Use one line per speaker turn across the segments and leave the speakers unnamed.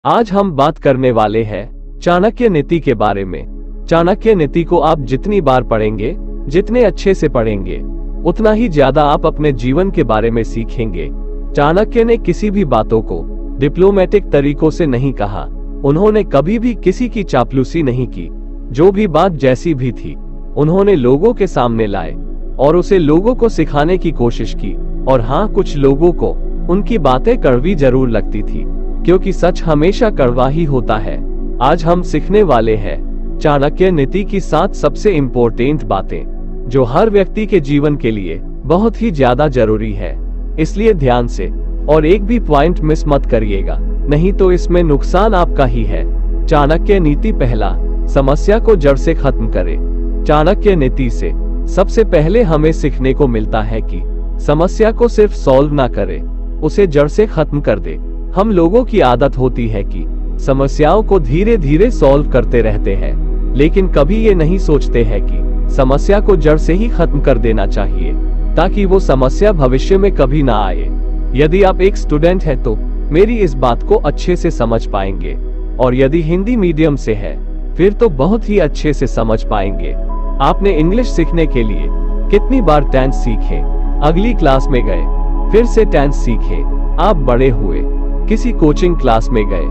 आज हम बात करने वाले हैं चाणक्य नीति के बारे में। चाणक्य नीति को आप जितनी बार पढ़ेंगे, जितने अच्छे से पढ़ेंगे, उतना ही ज्यादा आप अपने जीवन के बारे में सीखेंगे। चाणक्य ने किसी भी बातों को डिप्लोमेटिक तरीकों से नहीं कहा। उन्होंने कभी भी किसी की चापलूसी नहीं की। जो भी बात जैसी भी थी, उन्होंने लोगों के सामने लाए और उसे लोगों को सिखाने की कोशिश की। और हाँ, कुछ लोगों को उनकी बातें कड़वी जरूर लगती थी, क्योंकि सच हमेशा कड़वा ही होता है। आज हम सीखने वाले हैं चाणक्य नीति की 7 सबसे इम्पोर्टेंट बातें, जो हर व्यक्ति के जीवन के लिए बहुत ही ज्यादा जरूरी है। इसलिए ध्यान से और एक भी पॉइंट मिस मत करिएगा, नहीं तो इसमें नुकसान आपका ही है। चाणक्य नीति पहला, समस्या को जड़ से खत्म करे। चाणक्य नीति से सबसे पहले हमें सीखने को मिलता है कि समस्या को सिर्फ सॉल्व ना करे, उसे जड़ से खत्म कर दे। हम लोगों की आदत होती है कि समस्याओं को धीरे धीरे सॉल्व करते रहते हैं, लेकिन कभी ये नहीं सोचते हैं कि समस्या को जड़ से ही खत्म कर देना चाहिए, ताकि वो समस्या भविष्य में कभी ना आए। यदि आप एक स्टूडेंट हैं तो मेरी इस बात को अच्छे से समझ पाएंगे, और यदि हिंदी मीडियम से है फिर तो बहुत ही अच्छे से समझ पाएंगे। आपने इंग्लिश सीखने के लिए कितनी बार टेंस सीखे, अगली क्लास में गए, फिर से टेंस सीखे, आप बड़े हुए, किसी कोचिंग क्लास में गए,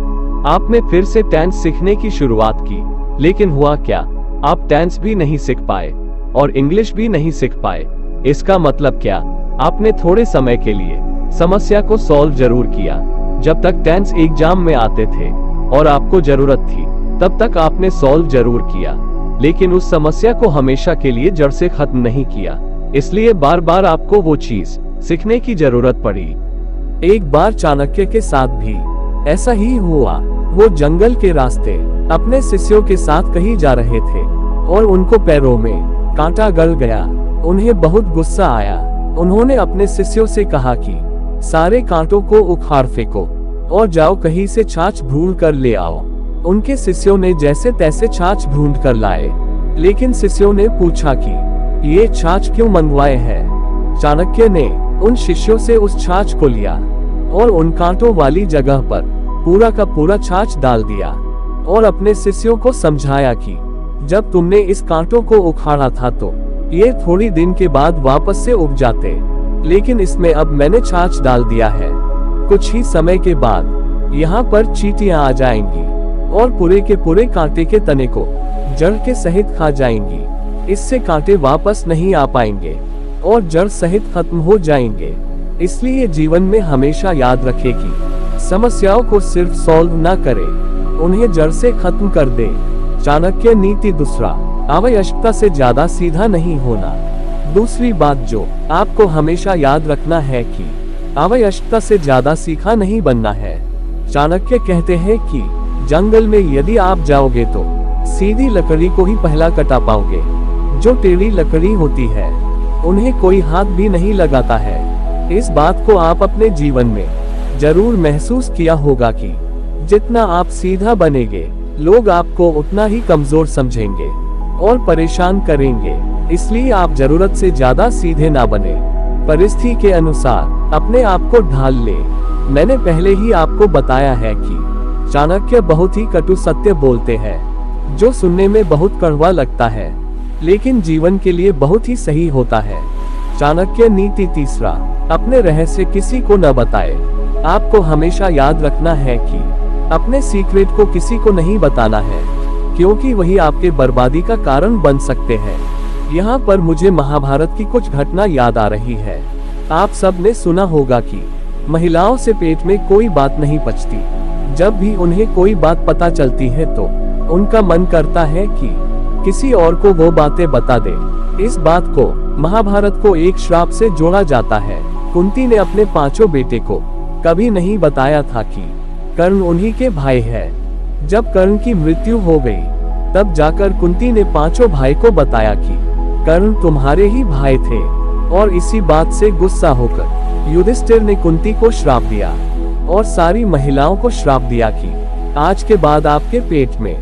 आपने फिर से टेंस सीखने की शुरुआत की, लेकिन हुआ क्या? आप टेंस भी नहीं सीख पाए और इंग्लिश भी नहीं सीख पाए। इसका मतलब क्या? आपने थोड़े समय के लिए समस्या को सॉल्व जरूर किया। जब तक टेंस एग्जाम में आते थे और आपको जरूरत थी, तब तक आपने सॉल्व जरूर किया, लेकिन उस समस्या को हमेशा के लिए जड़ से खत्म नहीं किया। इसलिए बार बार आपको वो चीज सीखने की जरूरत पड़ी। एक बार चाणक्य के साथ भी ऐसा ही हुआ। वो जंगल के रास्ते अपने शिष्यों के साथ कहीं जा रहे थे और उनको पैरों में कांटा गल गया। उन्हें बहुत गुस्सा आया। उन्होंने अपने शिष्यों से कहा कि सारे कांटों को उखाड़ फेंको और जाओ कहीं से छाछ ढूंढ कर ले आओ। उनके शिष्यों ने जैसे तैसे छाछ ढूंढ कर लाए, लेकिन शिष्यों ने पूछा कि ये छाछ क्यों मंगवाए हैं? चाणक्य ने उन शिष्यों से उस छाछ को लिया और उन कांटों वाली जगह पर पूरा का पूरा छाछ डाल दिया और अपने शिष्यों को समझाया कि जब तुमने इस कांटों को उखाड़ा था तो ये थोड़ी दिन के बाद वापस से उग जाते, लेकिन इसमें अब मैंने छाछ डाल दिया है। कुछ ही समय के बाद यहाँ पर चींटियां आ जाएंगी और पूरे के पूरे कांटे के तने को जड़ के सहित खा जाएंगी। इससे कांटे वापस नहीं आ पाएंगे और जड़ सहित खत्म हो जाएंगे। इसलिए जीवन में हमेशा याद रखें कि समस्याओं को सिर्फ सॉल्व ना करे, उन्हें जड़ से खत्म कर दे। चाणक्य नीति दूसरा, आवश्यकता से ज्यादा सीधा नहीं होना। दूसरी बात जो आपको हमेशा याद रखना है कि आवश्यकता से ज्यादा सीखा नहीं बनना है। चाणक्य कहते हैं कि जंगल में यदि आप जाओगे तो सीधी लकड़ी को ही पहला कटा पाओगे। जो टेढ़ी लकड़ी होती है उन्हें कोई हाथ भी नहीं लगाता है। इस बात को आप अपने जीवन में जरूर महसूस किया होगा कि जितना आप सीधा बनेंगे, लोग आपको उतना ही कमजोर समझेंगे और परेशान करेंगे। इसलिए आप जरूरत से ज्यादा सीधे ना बने। परिस्थिति के अनुसार अपने आप को ढाल ले। मैंने पहले ही आपको बताया है कि चाणक्य बहुत ही कटु सत्य बोलते हैं, जो सुनने में बहुत कड़वा लगता है, लेकिन जीवन के लिए बहुत ही सही होता है। चाणक्य नीति तीसरा, अपने रहस्य किसी को न बताए। आपको हमेशा याद रखना है कि अपने सीक्रेट को किसी को नहीं बताना है, क्योंकि वही आपके बर्बादी का कारण बन सकते हैं। यहाँ पर मुझे महाभारत की कुछ घटना याद आ रही है। आप सब ने सुना होगा कि महिलाओं से पेट में कोई बात नहीं पचती। जब भी उन्हें कोई बात पता चलती है तो उनका मन करता है कि किसी और को वो बातें बता दे। इस बात को महाभारत को एक श्राप से जोड़ा जाता है। कुंती ने अपने 5 बेटे को कभी नहीं बताया था कि कर्ण उन्हीं के भाई है। जब कर्ण की मृत्यु हो गई, तब जाकर कुंती ने 5 भाई को बताया कि कर्ण तुम्हारे ही भाई थे, और इसी बात से गुस्सा होकर युधिष्ठिर ने कुंती को श्राप दिया और सारी महिलाओं को श्राप दिया कि आज के बाद आपके पेट में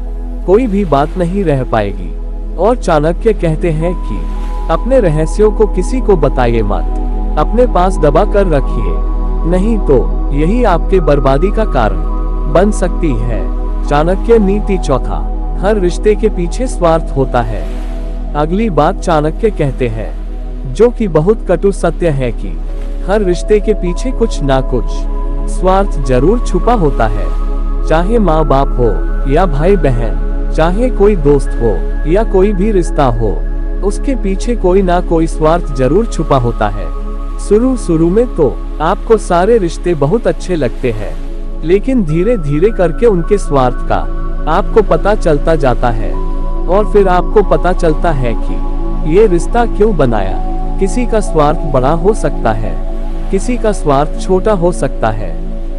कोई भी बात नहीं रह पाएगी। और चाणक्य कहते हैं कि अपने रहस्यों को किसी को बताइए मत, अपने पास दबा कर रखिए, नहीं तो यही आपके बर्बादी का कारण बन सकती है। चाणक्य नीति चौथा, हर रिश्ते के पीछे स्वार्थ होता है। अगली बात चाणक्य कहते हैं, जो कि बहुत कटु सत्य है कि हर रिश्ते के पीछे कुछ ना कुछ स्वार्थ जरूर छुपा होता है। चाहे माँ बाप हो या भाई बहन, चाहे कोई दोस्त हो या कोई भी रिश्ता हो, उसके पीछे कोई ना कोई स्वार्थ जरूर छुपा होता है। शुरू में तो आपको सारे रिश्ते बहुत अच्छे लगते हैं, लेकिन धीरे धीरे करके उनके स्वार्थ का आपको पता चलता जाता है, और फिर आपको पता चलता है कि ये रिश्ता क्यों बनाया। किसी का स्वार्थ बड़ा हो सकता है, किसी का स्वार्थ छोटा हो सकता है,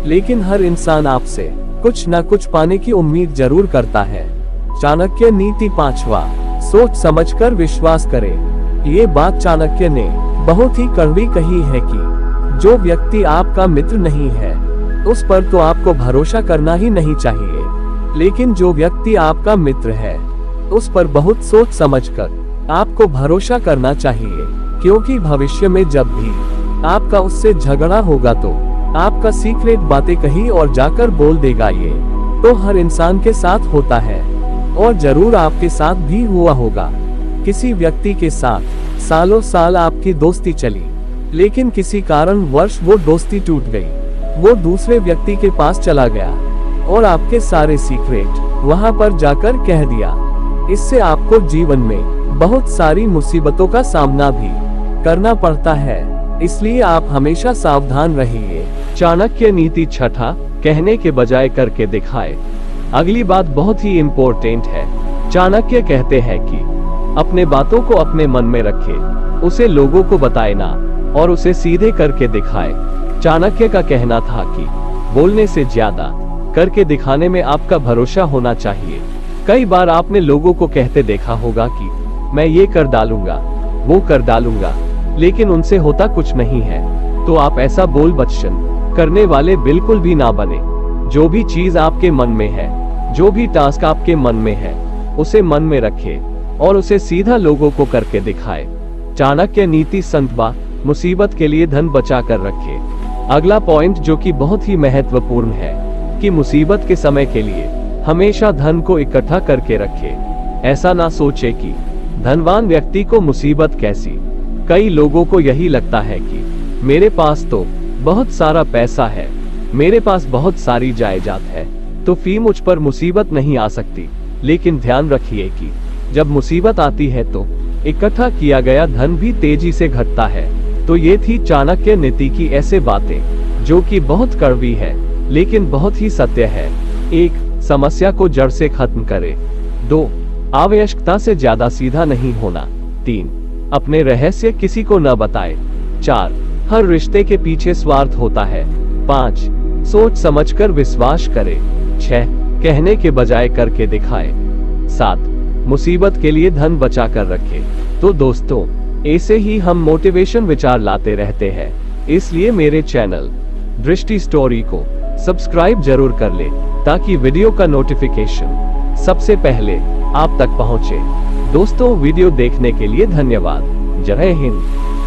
लेकिन हर इंसान आपसे कुछ न कुछ पाने की उम्मीद जरूर करता है। चाणक्य नीति पांचवा, सोच समझकर विश्वास करें। ये बात चाणक्य ने बहुत ही कड़वी कही है कि जो व्यक्ति आपका मित्र नहीं है, उस पर तो आपको भरोसा करना ही नहीं चाहिए, लेकिन जो व्यक्ति आपका मित्र है, उस पर बहुत सोच समझकर आपको भरोसा करना चाहिए, क्योंकि भविष्य में जब भी आपका उससे झगड़ा होगा तो आपका सीक्रेट बातें कहीं और जाकर बोल देगा। ये तो हर इंसान के साथ होता है, और जरूर आपके साथ भी हुआ होगा। किसी व्यक्ति के साथ सालों साल आपकी दोस्ती चली, लेकिन किसी कारणवश वो दोस्ती टूट गई। वो दूसरे व्यक्ति के पास चला गया और आपके सारे सीक्रेट वहां पर जाकर कह दिया। इससे आपको जीवन में बहुत सारी मुसीबतों का सामना भी करना पड़ता है, इसलिए आप हमेशा सावधान रहिए। चाणक्य नीति छठा, कहने के बजाय करके दिखाए। अगली बात बहुत ही इम्पोर्टेंट है। चाणक्य कहते हैं कि अपने बातों को अपने मन में रखे, उसे लोगों को बताए ना, और उसे सीधे करके दिखाए। चाणक्य का कहना था कि बोलने से ज्यादा करके दिखाने में आपका भरोसा होना चाहिए। कई बार आपने लोगों को कहते देखा होगा कि मैं ये कर डालूंगा, वो कर डालूंगा, लेकिन उनसे होता कुछ नहीं है। तो आप ऐसा बोल बच्चन करने वाले बिल्कुल भी ना बने। जो भी चीज आपके मन में है, जो भी टास्क आपके मन में है, उसे मन में रखे और उसे सीधा लोगों को करके दिखाए। चाणक्य नीति संतवा, मुसीबत के लिए धन बचा कर रखे। अगला पॉइंट जो कि बहुत ही महत्वपूर्ण है कि मुसीबत के समय के लिए हमेशा धन को इकट्ठा करके रखे। ऐसा ना सोचे कि धनवान व्यक्ति को मुसीबत कैसी। कई लोगों को यही लगता है कि मेरे पास तो बहुत सारा पैसा है, मेरे पास बहुत सारी जायदाद है, तो फिर मुझ पर मुसीबत नहीं आ सकती। लेकिन ध्यान रखिए कि जब मुसीबत आती है तो इकट्ठा किया गया धन भी तेजी से घटता है। तो ये थी चाणक्य नीति की ऐसे बातें जो कि बहुत कड़वी है, लेकिन बहुत ही सत्य है। 1. समस्या को जड़ से खत्म करे। 2. आवश्यकता से ज्यादा सीधा नहीं होना। 3. अपने रहस्य किसी को न बताए। 4. हर रिश्ते के पीछे स्वार्थ होता है। 5. सोच समझकर विश्वास करे। 6. कहने के बजाय करके दिखाए। 7. मुसीबत के लिए धन बचा कर रखे। तो दोस्तों, ऐसे ही हम मोटिवेशन विचार लाते रहते हैं, इसलिए मेरे चैनल दृष्टि स्टोरी को सब्सक्राइब जरूर कर ले, ताकि वीडियो का नोटिफिकेशन सबसे पहले आप तक पहुंचे। दोस्तों, वीडियो देखने के लिए धन्यवाद। जय हिंद।